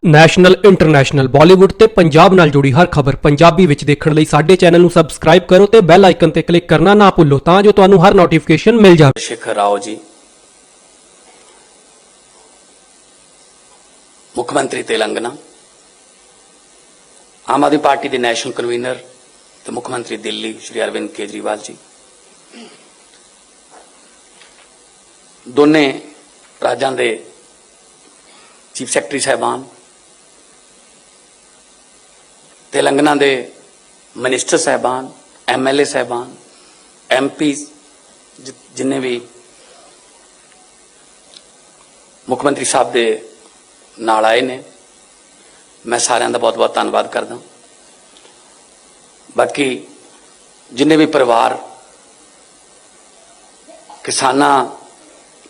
National international Bollywood ਤੇ ਪੰਜਾਬ ਨਾਲ ਜੁੜੀ ਹਰ ਖਬਰ ਪੰਜਾਬੀ ਵਿੱਚ ਦੇਖਣ ਲਈ ਸਾਡੇ ਚੈਨਲ ਨੂੰ ਸਬਸਕ੍ਰਾਈਬ ਕਰੋ ਤੇ ਬੈਲ ਆਈਕਨ ਤੇ ਕਲਿੱਕ ਕਰਨਾ ਨਾ ਭੁੱਲੋ ਤਾਂ ਜੋ ਤੁਹਾਨੂੰ ਹਰ ਨੋਟੀਫਿਕੇਸ਼ਨ ਮਿਲ ਜਾਵੇ। शेखर राव जी मुख्यमंत्री तेलंगाना, आम आदमी पार्टी के नैशनल कन्वीनर तो मुख्यमंत्री दिल्ली श्री अरविंद केजरीवाल जी, दोने राज्यों के चीफ सैकटरी साहबान, तेलंगाना के मिनिस्टर साहबान, MLA साहबान, MP जिन्हें भी मुख्यमंत्री साहब के नाल आए ने, मैं सारिਆਂ ਦਾ बहुत बहुत धन्यवाद करदा। बाकी जिन्हें भी परिवार किसानां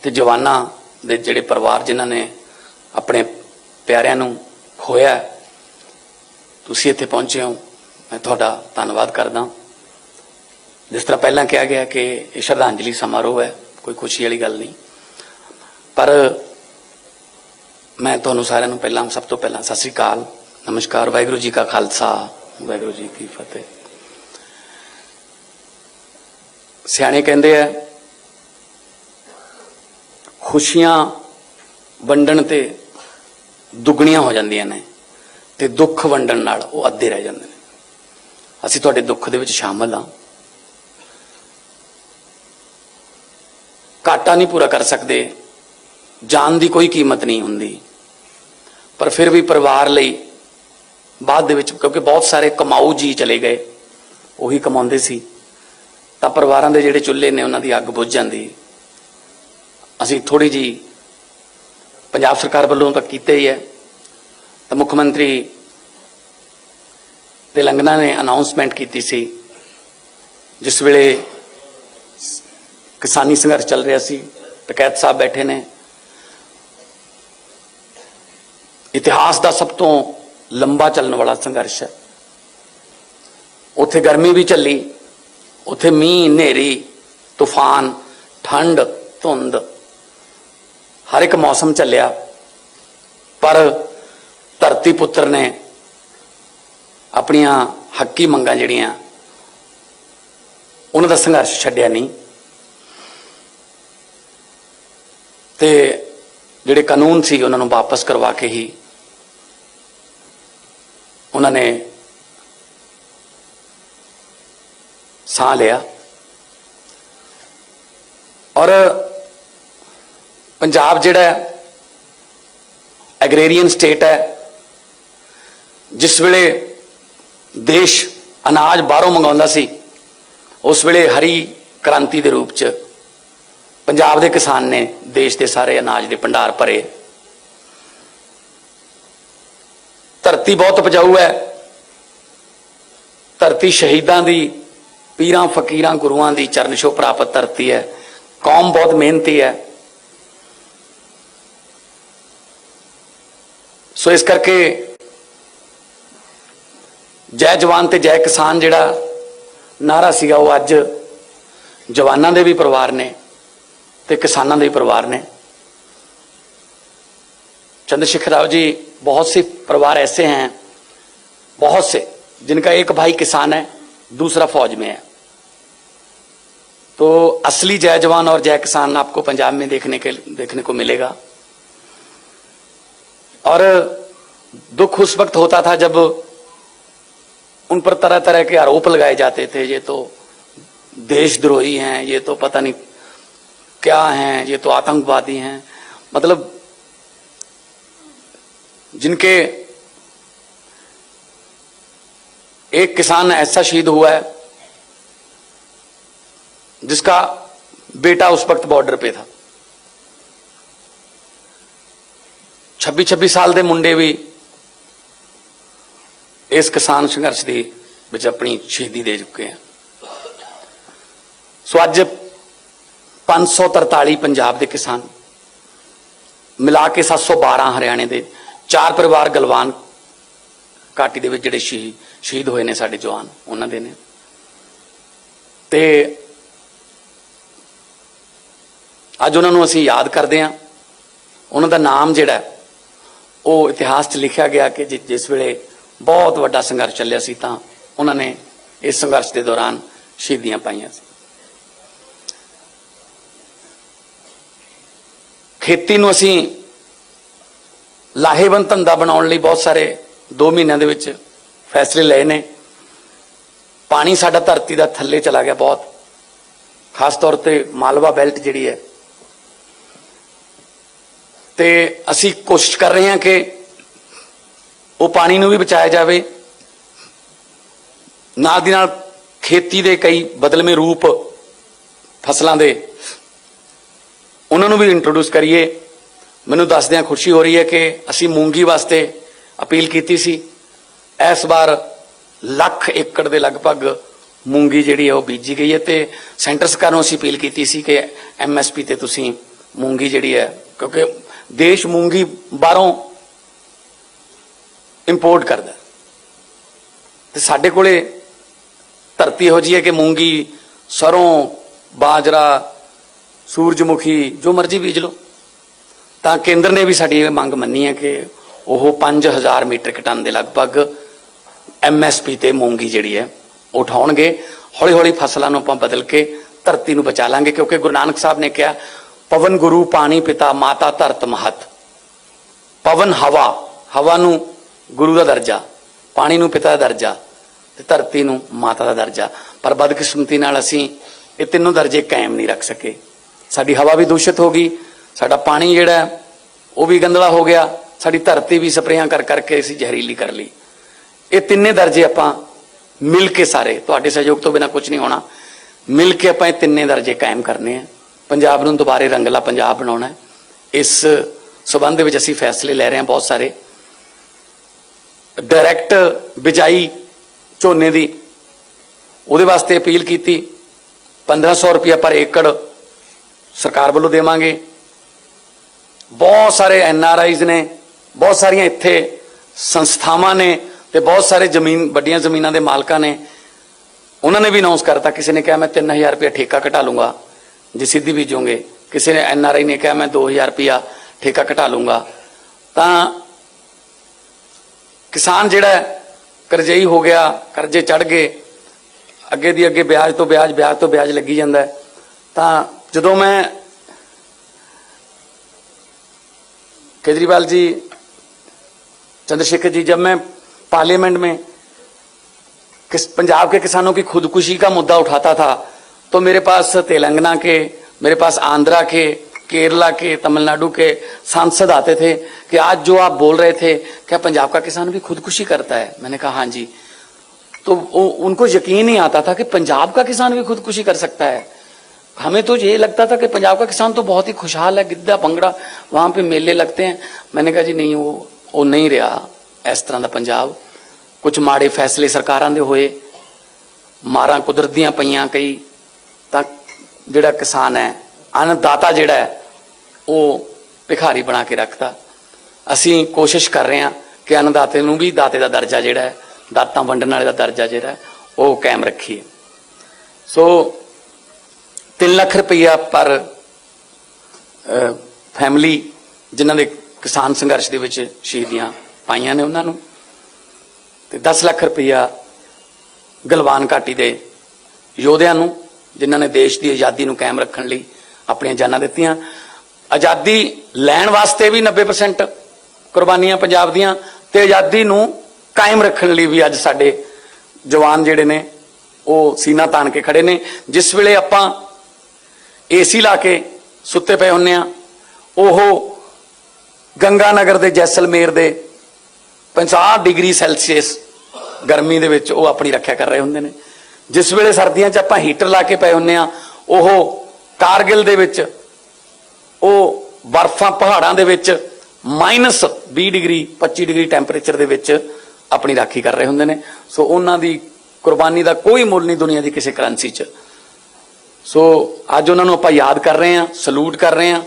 ते जवानां दे जिहड़े परिवार जिन्हां ने अपने प्यारिਆਂ ਨੂੰ खोया, तुसीं इत्थे पहुंचे हो, मैं तुहाडा धन्नवाद करदा। जिस तरह पहला कहा गया कि यह श्रद्धांजलि समारोह है, कोई खुशी वाली गल नहीं, पर मैं तुहानूं सारिਆਂ ਨੂੰ ਪਹਿਲਾਂ सब तो पहला सत श्री अकाल, नमस्कार, वाहिगुरू जी का खालसा, वाहिगुरू जी की फतेह। सियाणे कहंदे आ खुशियां वंडण ते दुगणियां हो जांदियां ने ते दुख वंडण नाल वो अद्धे रह जांदे ने। असीं तुहाडे दुख दे विच शामिल हां, घाटा नहीं पूरा कर सकते, जान की कोई कीमत नहीं होंदी, पर फिर भी परिवार लई बाद दे विच, क्योंकि बहुत सारे कमाऊ जी चले गए, उही कमाउंदे सी, तां परिवारां दे जिहड़े चुल्हे ने उन्हां दी अग बुझ जांदी। असीं थोड़ी जी पंजाब सरकार वल्लों तां कीते ही है, तां मुख्यमंत्री तेलंगाना ने अनाउंसमेंट कीती सी जिस वेले किसानी संघर्ष चल रहा सी, टकैत साहब बैठे ने, इतिहास का सब तो लंबा चलने वाला संघर्ष है। उत्थे गर्मी भी चली, उत्थे मीह नेरी तूफान ठंड धुंध हर एक मौसम चलिया, पर धरती पुत्र ने अपनियां हक्की मंगां जिहड़ियां उन्हां दा संघर्ष छड्डिया नहीं, ते जिहड़े कानून सी उन्होंने वापस करवा के ही उन्होंने साह लिया। और पंजाब जिहड़ा एग्रेरियन स्टेट है, जिस वेले देश अनाज बाहरों मंगाउंदा सी, उस वेले हरी क्रांति के रूप च पंजाब के किसान ने देश के सारे अनाज के भंडार भरे। धरती बहुत उपजाऊ है, धरती शहीदां दी, पीरां फकीरां गुरुआं दी चरण छोह प्राप्त धरती है, कौम बहुत मेहनती है। सो इस करके जय जवान ते जय किसान जिहड़ा नारा सीगा वो अज जवानां दे भी परिवार ने ते किसानां दे परिवार ने। चंद्रशेखर राव जी, बहुत से परिवार ऐसे हैं, बहुत से जिनका एक भाई किसान है, दूसरा फौज में है, तो असली जय जवान और जय किसान आपको पंजाब में देखने को मिलेगा। और दुख उस वक्त होता था जब उन पर तरह तरह के आरोप लगाए जाते थे, ये तो देशद्रोही हैं, ये तो पता नहीं क्या हैं, ये तो आतंकवादी हैं, मतलब जिनके एक किसान ऐसा शहीद हुआ है जिसका बेटा उस वक्त बॉर्डर पे था। 26-26 साल के मुंडे भी इस किसान संघर्ष की विच अपनी शहीदी दे चुके हैं। सो अज 543 पंजाब के किसान मिला के 712 हरियाणे के, 4 परिवार गलवान घाटी दे विच जिहड़े शहीद होए ने साडे जवान, उन्हां दे ने। ते अज उन्हां नूं असीं याद करदे हां। उन्हां दा नाम जिहड़ा ਉਹ ਇਤਿਹਾਸ 'ਚ ਲਿਖਿਆ ਗਿਆ ਕਿ ਜਿਸ ਵੇਲੇ ਬਹੁਤ ਵੱਡਾ ਸੰਘਰਸ਼ ਚੱਲਿਆ ਸੀ ਤਾਂ ਉਹਨਾਂ ਨੇ ਇਸ ਸੰਘਰਸ਼ ਦੇ ਦੌਰਾਨ ਸ਼ਹੀਦੀਆਂ ਪਾਈਆਂ ਸੀ। ਖੇਤੀ ਨੂੰ ਅਸੀਂ ਲਾਹੇਵੰਦ ਧੰਦਾ ਬਣਾਉਣ ਲਈ ਬਹੁਤ ਸਾਰੇ 2 ਮਹੀਨਿਆਂ ਦੇ ਵਿੱਚ ਫੈਸਲੇ ਲਏ ਨੇ। ਪਾਣੀ ਸਾਡਾ ਧਰਤੀ ਦਾ ਥੱਲੇ ਚਲਾ ਗਿਆ ਬਹੁਤ, ਖਾਸ ਤੌਰ ਤੇ ਮਾਲਵਾ ਬੈਲਟ ਜਿਹੜੀ ਹੈ, ਤੇ ਅਸੀਂ ਕੋਸ਼ਿਸ਼ ਕਰ ਰਹੇ ਹਾਂ ਕਿ ਉਹ ਪਾਣੀ ਨੂੰ ਵੀ ਬਚਾਇਆ ਜਾਵੇ। ਨਾਲ ਦੀ ਨਾਲ ਖੇਤੀ ਦੇ ਕਈ ਬਦਲਵੇਂ ਰੂਪ ਫਸਲਾਂ ਦੇ ਉਹਨਾਂ ਨੂੰ ਵੀ ਇੰਟਰੋਡਿਊਸ ਕਰੀਏ। ਮੈਨੂੰ ਦੱਸਦਿਆਂ ਖੁਸ਼ੀ ਹੋ ਰਹੀ ਹੈ ਕਿ ਅਸੀਂ ਮੂੰਗੀ ਵਾਸਤੇ ਅਪੀਲ ਕੀਤੀ ਸੀ। ਇਸ ਵਾਰ 1 ਲੱਖ ਏਕੜ ਦੇ ਲਗਭਗ ਮੂੰਗੀ ਜਿਹੜੀ ਹੈ ਉਹ ਬੀਜੀ ਗਈ ਹੈ, ਤੇ ਸੈਂਟਰ ਸਰਕਾਰ ਨੂੰ ਅਸੀਂ ਅਪੀਲ ਕੀਤੀ ਸੀ ਕਿ MSP ਤੇ ਤੁਸੀਂ ਮੂੰਗੀ ਜਿਹੜੀ ਹੈ, ਕਿਉਂਕਿ ਦੇਸ਼ ਮੂੰਗੀ ਬਾਹਰੋਂ ਇੰਪੋਰਟ ਕਰਦਾ ਤੇ ਸਾਡੇ ਕੋਲੇ ਧਰਤੀ ਇਹੋ ਜਿਹੀ ਹੈ ਕਿ ਮੂੰਗੀ, ਸਰੋਂ, ਬਾਜਰਾ, ਸੂਰਜਮੁਖੀ ਜੋ ਮਰਜ਼ੀ ਬੀਜ ਲਓ। ਤਾਂ ਕੇਂਦਰ ਨੇ ਵੀ ਸਾਡੀ ਇਹ ਮੰਗ ਮੰਨੀ ਹੈ ਕਿ ਉਹ 5000 ਮੀਟ੍ਰਿਕ ਟਨ ਦੇ ਲਗਭਗ MSP ਤੇ ਮੂੰਗੀ ਜਿਹੜੀ ਹੈ ਉਹ ਉਠਾਉਣਗੇ। ਹੌਲੀ ਹੌਲੀ ਫਸਲਾਂ ਨੂੰ ਆਪਾਂ ਬਦਲ ਕੇ ਧਰਤੀ ਨੂੰ ਬਚਾ ਲਾਂਗੇ, ਕਿਉਂਕਿ ਗੁਰੂ ਨਾਨਕ ਸਾਹਿਬ ਨੇ ਕਿਹਾ ਪਵਨ ਗੁਰੂ ਪਾਣੀ ਪਿਤਾ ਮਾਤਾ ਧਰਤ ਮਹਤ। ਪਵਨ ਹਵਾ ਨੂੰ ਗੁਰੂ ਦਾ ਦਰਜਾ, ਪਾਣੀ ਨੂੰ ਪਿਤਾ ਦਾ ਦਰਜਾ ਤੇ ਧਰਤੀ ਨੂੰ ਮਾਤਾ ਦਾ ਦਰਜਾ। ਪਰ ਬਦਕਿਸਮਤੀ ਨਾਲ ਅਸੀਂ ਇਹ ਤਿੰਨੋਂ ਦਰਜੇ ਕਾਇਮ ਨਹੀਂ ਰੱਖ ਸਕੇ। ਸਾਡੀ ਹਵਾ ਵੀ ਦੂਸ਼ਿਤ ਹੋ ਗਈ, ਸਾਡਾ ਪਾਣੀ ਜਿਹੜਾ ਉਹ ਵੀ ਗੰਦਲਾ ਹੋ ਗਿਆ, ਸਾਡੀ ਧਰਤੀ ਵੀ ਸਪਰੇਆਂ ਕਰ ਕਰਕੇ ਅਸੀਂ ਜ਼ਹਿਰੀਲੀ ਕਰ ਲਈ। ਇਹ ਤਿੰਨੇ ਦਰਜੇ ਆਪਾਂ ਮਿਲ ਕੇ, ਸਾਰੇ ਤੁਹਾਡੇ ਸਹਿਯੋਗ ਤੋਂ ਬਿਨਾ ਕੁਝ ਨਹੀਂ ਹੋਣਾ, ਮਿਲ ਕੇ ਆਪਾਂ ਇਹ ਤਿੰਨੇ ਦਰਜੇ ਕਾਇਮ ਕਰਨੇ ਆ। ਪੰਜਾਬ ਨੂੰ ਦੁਬਾਰੇ ਰੰਗਲਾ ਪੰਜਾਬ ਬਣਾਉਣਾ ਹੈ। ਇਸ ਸਬੰਧ ਵਿੱਚ ਅਸੀਂ ਫੈਸਲੇ ਲੈ ਰਹੇ ਹਾਂ ਬਹੁਤ ਸਾਰੇ। ਡਾਇਰੈਕਟ ਬਿਜਾਈ ਝੋਨੇ ਦੀ, ਉਹਦੇ ਵਾਸਤੇ ਅਪੀਲ ਕੀਤੀ। 1500 ਰੁਪਇਆ ਪਰ ਏਕੜ ਸਰਕਾਰ ਵੱਲੋਂ ਦੇਵਾਂਗੇ। ਬਹੁਤ ਸਾਰੇ NRIs ਨੇ, ਬਹੁਤ ਸਾਰੀਆਂ ਇੱਥੇ ਸੰਸਥਾਵਾਂ ਨੇ ਤੇ ਬਹੁਤ ਸਾਰੇ ਵੱਡੀਆਂ ਜ਼ਮੀਨਾਂ ਦੇ ਮਾਲਕਾਂ ਨੇ, ਉਹਨਾਂ ਨੇ ਵੀ ਅਨਾਉਂਸ ਕਰਤਾ। ਕਿਸੇ ਨੇ ਕਿਹਾ ਮੈਂ 3000 ਰੁਪਇਆ ਠੇਕਾ ਘਟਾ ਲੂੰਗਾ ਜੇ ਸਿੱਧੀ ਬੀਜੋਗੇ, ਕਿਸੇ ਨੇ NRI ਨੇ ਕਿਹਾ ਮੈਂ 2000 ਰੁਪਇਆ ਠੇਕਾ ਘਟਾ ਲੂੰਗਾ। ਤਾਂ ਕਿਸਾਨ ਜਿਹੜਾ ਕਰਜ਼ਈ ਹੋ ਗਿਆ, ਕਰਜ਼ੇ ਚੜ ਗਏ, ਅੱਗੇ ਦੀ ਅੱਗੇ ਵਿਆਜ ਤੋਂ ਵਿਆਜ ਲੱਗੀ ਜਾਂਦਾ ਹੈ। ਤਾਂ ਜਦੋਂ मैं केजरीवाल जी, चंद्रशेखर जी, जब मैं पार्लियामेंट में पंजाब के किसानों की खुदकुशी का मुद्दा उठाता था तो मेरे पास तेलंगाना के, मेरे पास आंध्रा के, केरला के, तमिलनाडु के सांसद आते थे कि आज जो आप बोल रहे थे क्या पंजाब का किसान भी खुदकुशी करता है? मैंने कहा हाँ जी। तो उनको यकीन नहीं आता था कि पंजाब का किसान भी खुदकुशी कर सकता है। हमें तो ये लगता था कि पंजाब का किसान तो बहुत ही खुशहाल है, गिद्धा भंगड़ा वहां पे मेले लगते हैं। मैंने कहा जी नहीं, वो नहीं रहा इस तरह का पंजाब। कुछ माड़े फैसले सरकारां दे होए, मारां कुदरत दियां पईयां कई, तां जिहड़ा किसान है, अन्नदाता जिहड़ा है वो भिखारी बना के रखता। असीं कोशिश कर रहे हैं कि अन्नदाते नूं भी दाते दा दर्जा जिहड़ा है, दातां वंडण वाले दा दर्जा जिहड़ा है वो कायम रखीए। सो 3 ਲੱਖ ਰੁਪਈਆ ਪਰ ਫੈਮਿਲੀ ਜਿਨ੍ਹਾਂ ਦੇ ਕਿਸਾਨ ਸੰਘਰਸ਼ ਦੇ ਵਿੱਚ ਸ਼ਹੀਦੀਆਂ ਪਾਈਆਂ ਨੇ ਉਹਨਾਂ ਨੂੰ, ਤੇ 10 ਲੱਖ ਰੁਪਈਆ ਗਲਵਾਨ ਘਾਟੀ ਦੇ ਯੋਧਿਆਂ ਨੂੰ ਜਿਨ੍ਹਾਂ ਨੇ ਦੇਸ਼ ਦੀ ਆਜ਼ਾਦੀ ਨੂੰ ਕਾਇਮ ਰੱਖਣ ਲਈ ਆਪਣੀਆਂ ਜਾਨਾਂ ਦਿੱਤੀਆਂ। ਆਜ਼ਾਦੀ ਲੈਣ ਵਾਸਤੇ ਵੀ 90% ਕੁਰਬਾਨੀਆਂ ਪੰਜਾਬ ਦੀਆਂ, ਤੇ ਆਜ਼ਾਦੀ ਨੂੰ ਕਾਇਮ ਰੱਖਣ ਲਈ ਵੀ ਅੱਜ ਸਾਡੇ ਜਵਾਨ ਜਿਹੜੇ ਨੇ ਉਹ ਸੀਨਾ ਤਾਣ ਕੇ ਖੜੇ ਨੇ। ਜਿਸ ਵੇਲੇ ਆਪਾਂ AC ਲਾ ਕੇ ਸੁੱਤੇ ਪਏ ਹੁੰਨੇ ਆ, ਉਹ ਗੰਗਾਨਗਰ ਦੇ ਜੈਸਲਮੇਰ ਦੇ 50 ਡਿਗਰੀ ਸੈਲਸੀਅਸ ਗਰਮੀ ਦੇ ਵਿੱਚ ਉਹ ਆਪਣੀ ਰੱਖਿਆ ਕਰ ਰਹੇ ਹੁੰਦੇ ਨੇ। ਜਿਸ ਵੇਲੇ ਸਰਦੀਆਂ 'ਚ ਆਪਾਂ ਹੀਟਰ ਲਾ ਕੇ ਪਏ ਹੁੰਨੇ ਆ, ਉਹ ਕਾਰਗਿਲ ਦੇ ਵਿੱਚ ਉਹ ਬਰਫਾਂ ਪਹਾੜਾਂ ਦੇ ਵਿੱਚ -20 ਡਿਗਰੀ 25 ਡਿਗਰੀ ਟੈਂਪਰੇਚਰ ਦੇ ਵਿੱਚ ਆਪਣੀ ਰਾਖੀ ਕਰ ਰਹੇ ਹੁੰਦੇ ਨੇ। ਸੋ ਉਹਨਾਂ ਦੀ ਕੁਰਬਾਨੀ ਦਾ ਕੋਈ ਮੁੱਲ ਨਹੀਂ ਦੁਨੀਆ ਦੀ ਕਿਸੇ ਕਰੰਸੀ 'ਚ। ਸੋ ਅੱਜ ਉਹਨਾਂ ਨੂੰ ਆਪਾਂ ਯਾਦ ਕਰ ਰਹੇ ਹਾਂ, ਸਲੂਟ ਕਰ ਰਹੇ ਹਾਂ।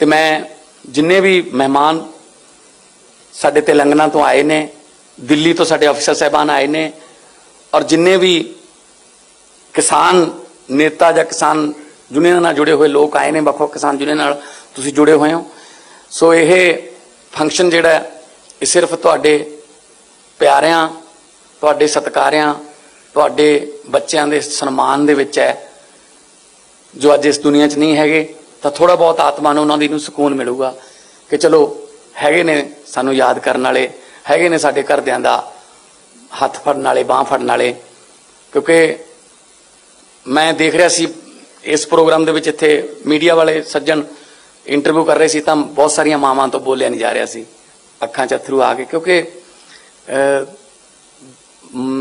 ਤੇ ਮੈਂ ਜਿੰਨੇ ਵੀ ਮਹਿਮਾਨ ਸਾਡੇ ਤੇਲੰਗਾਨਾ ਤੋਂ ਆਏ ਨੇ, ਦਿੱਲੀ ਤੋਂ ਸਾਡੇ ਅਫਸਰ ਸਾਹਿਬਾਨ ਆਏ ਨੇ, ਔਰ ਜਿੰਨੇ ਵੀ ਕਿਸਾਨ ਨੇਤਾ ਜਾਂ ਕਿਸਾਨ ਯੂਨੀਅਨ ਨਾਲ ਜੁੜੇ ਹੋਏ ਲੋਕ ਆਏ ਨੇ, ਵੱਖ-ਵੱਖ ਕਿਸਾਨ ਯੂਨੀਅਨ ਨਾਲ ਤੁਸੀਂ ਜੁੜੇ ਹੋਏ ਹੋ। ਸੋ ਇਹ फंक्शन जिहड़ा है ये सिर्फ तुहाडे प्यारिਆਂ तुहाडे सत्कारिਆਂ तुहाडे बच्चों के सन्मान दे विच है जो अज इस दुनिया च नहीं हैगे। तो थोड़ा बहुत आत्मा नूं उन्हां दी नूं सुकून मिलूगा कि चलो हैगे ने सानूं याद करन वाले, हैगे ने साडे घरदिआं दा हत्थ फड़न वाले, बांह फड़न वाले। क्योंकि मैं देख रहा सी इस प्रोग्राम दे विच इत्थे मीडिया वाले सज्जन इंटरव्यू कर रहे सी तां बहुत सारियां मावां तो बोलिया नहीं जा रहा सी, अखां च अथरू आ गए। क्योंकि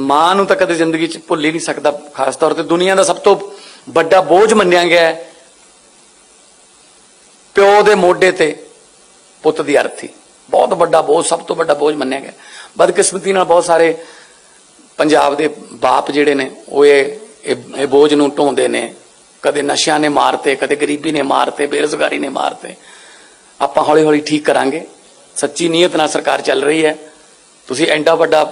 मां नूं तां कदे जिंदगी च भुल ही नहीं सकदा। खास तौर ते दुनिया का सब तो बड़ा बोझ मन्निया गया है प्यो दे मोढे ते पुत दी अर्थी, बहुत बड़ा बोझ, सब तो बड़ा बोझ मन्निया गया। बदकिस्मती नाल बहुत सारे पंजाब दे बाप जिहड़े ने वो ये बोझ नूं ढोंदे ने, कदे नशिਆਂ ने मारते, कदे गरीबी ने मारते, बेरोजगारी ने मारते। आपां हौली हौली ठीक करांगे, सच्ची नीयत नाल सरकार चल रही है। तुसीं एडा वड्डा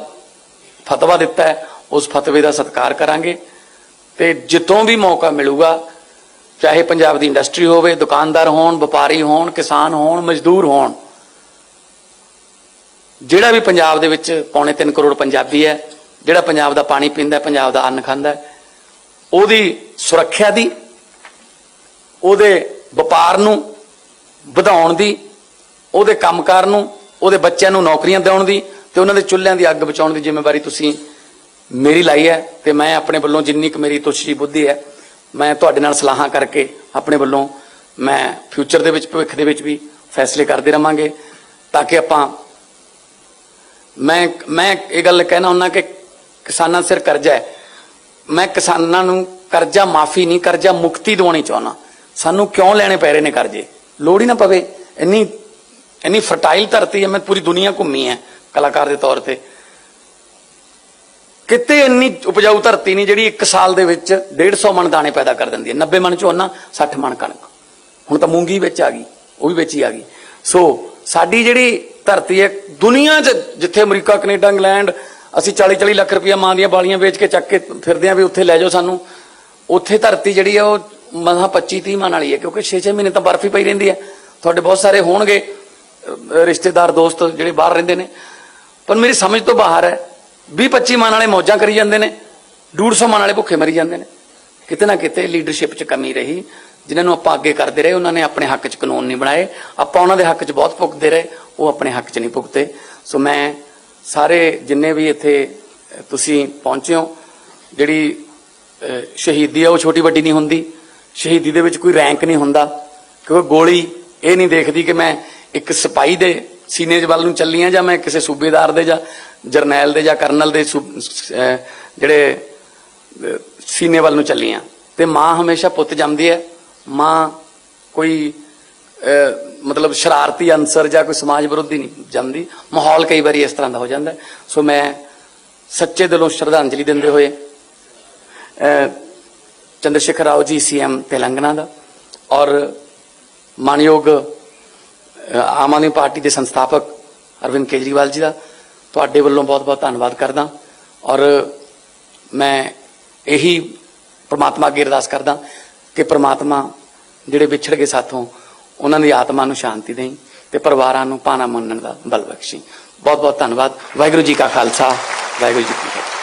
फतवा दिता है, उस फतवे का सत्कार करांगे ते जितों भी मौका मिलूगा, चाहे पंजाब की इंडस्ट्री होवे, दुकानदार होण, व्यापारी होण, किसान होण, मजदूर होण, जिहड़ा भी पंजाब दे विच 3.25 करोड़ पंजाबी है, जिहड़ा पंजाब दा पानी पींदा है, पंजाब दा अन्न खांदा है, ਉਹਦੀ ਸੁਰੱਖਿਆ ਦੀ, ਉਹਦੇ ਵਪਾਰ ਨੂੰ ਵਧਾਉਣ ਦੀ, ਉਹਦੇ ਕੰਮਕਾਰ ਨੂੰ, ਉਹਦੇ ਬੱਚਿਆਂ ਨੂੰ ਨੌਕਰੀਆਂ ਦਿਵਾਉਣ ਦੀ ਤੇ ਉਹਨਾਂ ਦੇ ਚੁੱਲ੍ਹਿਆਂ ਦੀ ਅੱਗ ਬਚਾਉਣ ਦੀ ਜ਼ਿੰਮੇਵਾਰੀ ਤੁਸੀਂ ਮੇਰੀ ਲਾਈ ਹੈ। ਤੇ ਮੈਂ ਆਪਣੇ ਵੱਲੋਂ ਜਿੰਨੀ ਕੁ ਮੇਰੀ ਤੁਛੀ ਬੁੱਧੀ ਹੈ, ਮੈਂ ਤੁਹਾਡੇ ਨਾਲ ਸਲਾਹਾਂ ਕਰਕੇ ਆਪਣੇ ਵੱਲੋਂ ਮੈਂ ਫਿਊਚਰ ਦੇ ਵਿੱਚ, ਭਵਿੱਖ ਦੇ ਵਿੱਚ ਵੀ ਫੈਸਲੇ ਕਰਦੇ ਰਵਾਂਗੇ ਤਾਂ ਕਿ ਆਪਾਂ ਮੈਂ ਇਹ ਗੱਲ ਕਹਿਣਾ ਹੁੰਦਾ ਕਿ ਕਿਸਾਨਾਂ ਸਿਰ ਕਰਜ਼ਾ ਹੈ। मैं किसानों नूं करजा माफ़ी नहीं, करजा मुक्ति दिवानी चाहना। सानू क्यों लेने पै रहे ने करजे, लोड़ ही ना पवे। इन्नी फर्टाइल धरती है, मैं पूरी दुनिया घूमी है कलाकार के तौर पर, किते इन्नी उपजाऊ धरती नहीं जिहड़ी 1 साल दे विच 150 मन दाने पैदा कर दिंदी है। 90 मन झोना, 60 मन कणक, हुण तां मूंगी विच आ गई, वो भी विच ही आ गई। सो साडी जिहड़ी धरती है दुनिया च, जिथे अमरीका, कनेडा, इंग्लैंड, ਅਸੀਂ 40-40 ਲੱਖ रुपया मां ਦੀਆਂ ਬਾਲੀਆਂ ਵੇਚ ਕੇ ਚੱਕ ਕੇ ਫਿਰਦੇ ਆਂ ਵੀ ਉੱਥੇ ਲੈ ਜਾਓ ਸਾਨੂੰ। ਉੱਥੇ ਧਰਤੀ ਜਿਹੜੀ ਆ ਉਹ ਮਸਾਂ 25-30 ਮਨ ਵਾਲੀ ਹੈ, ਕਿਉਂਕਿ 6-6 ਮਹੀਨੇ ਤਾਂ ਬਰਫ਼ ਹੀ ਪਈ ਰਹਿੰਦੀ ਹੈ। ਤੁਹਾਡੇ ਬਹੁਤ ਸਾਰੇ ਹੋਣਗੇ ਰਿਸ਼ਤੇਦਾਰ, ਦੋਸਤ ਜਿਹੜੇ ਬਾਹਰ ਰਹਿੰਦੇ ਨੇ, ਪਰ ਮੇਰੀ ਸਮਝ ਤੋਂ ਬਾਹਰ ਹੈ। 20-25 ਮਨ ਵਾਲੇ ਮੌਜਾਂ ਕਰੀ ਜਾਂਦੇ ਨੇ, 150 ਮਨ ਵਾਲੇ ਭੁੱਖੇ ਮਰੀ ਜਾਂਦੇ ਨੇ। ਕਿਤੇ ਨਾ ਕਿਤੇ ਲੀਡਰਸ਼ਿਪ 'ਚ ਕਮੀ ਰਹੀ। ਜਿਨ੍ਹਾਂ ਨੂੰ ਆਪਾਂ ਅੱਗੇ ਕਰਦੇ ਰਹੇ, ਉਹਨਾਂ ਨੇ ਆਪਣੇ ਹੱਕ 'ਚ ਕਾਨੂੰਨ ਨਹੀਂ ਬਣਾਏ। ਆਪਾਂ ਉਹਨਾਂ ਦੇ ਹੱਕ 'ਚ ਬਹੁਤ ਭੁਗਤਦੇ ਰਹੇ, ਉਹ ਆਪਣੇ ਹੱਕ 'ਚ ਨਹੀਂ ਭੁਗਤੇ। ਸੋ ਮੈਂ ਸਾਰੇ जिन्ने भी इत्थे तुसीं पहुंचे हो, जिहड़ी शहीदी है वो छोटी वड्डी नहीं हुंदी। शहीदी दे विच कोई रैंक नहीं हुंदा, क्योंकि गोली ये नहीं देखदी कि मैं एक सिपाही दे सीने वल नूं चली हां, जां मैं किसी सूबेदार दे, जां जरनैल दे, जां करनल दे जिहड़े सीने वल नूं चली हां। ते मां हमेशा पुत जमदी है। मां कोई मतलब शरारती अंसर या कोई समाज विरोधी नहीं जमदी। माहौल कई बार इस तरह का हो जाता है। सो मैं सच्चे दिलों श्रद्धांजलि देंदे हुए चंद्रशेखर राव जी CM तेलंगाना का और मानयोग आम आदमी पार्टी के संस्थापक अरविंद केजरीवाल जी का तुहाडे वल्लों बहुत बहुत धन्नवाद करदा। और मैं यही परमात्मा अगे अरदास करदा कि परमात्मा जिहड़े विछड़ गए साथों, उन्हां दी आत्मा नूं शांति देई ते परिवारां नूं भाना मनण दा बल बख्शी। बहुत बहुत धन्नवाद। वाहिगुरू जी का खालसा, वाहिगुरू जी की फतेह।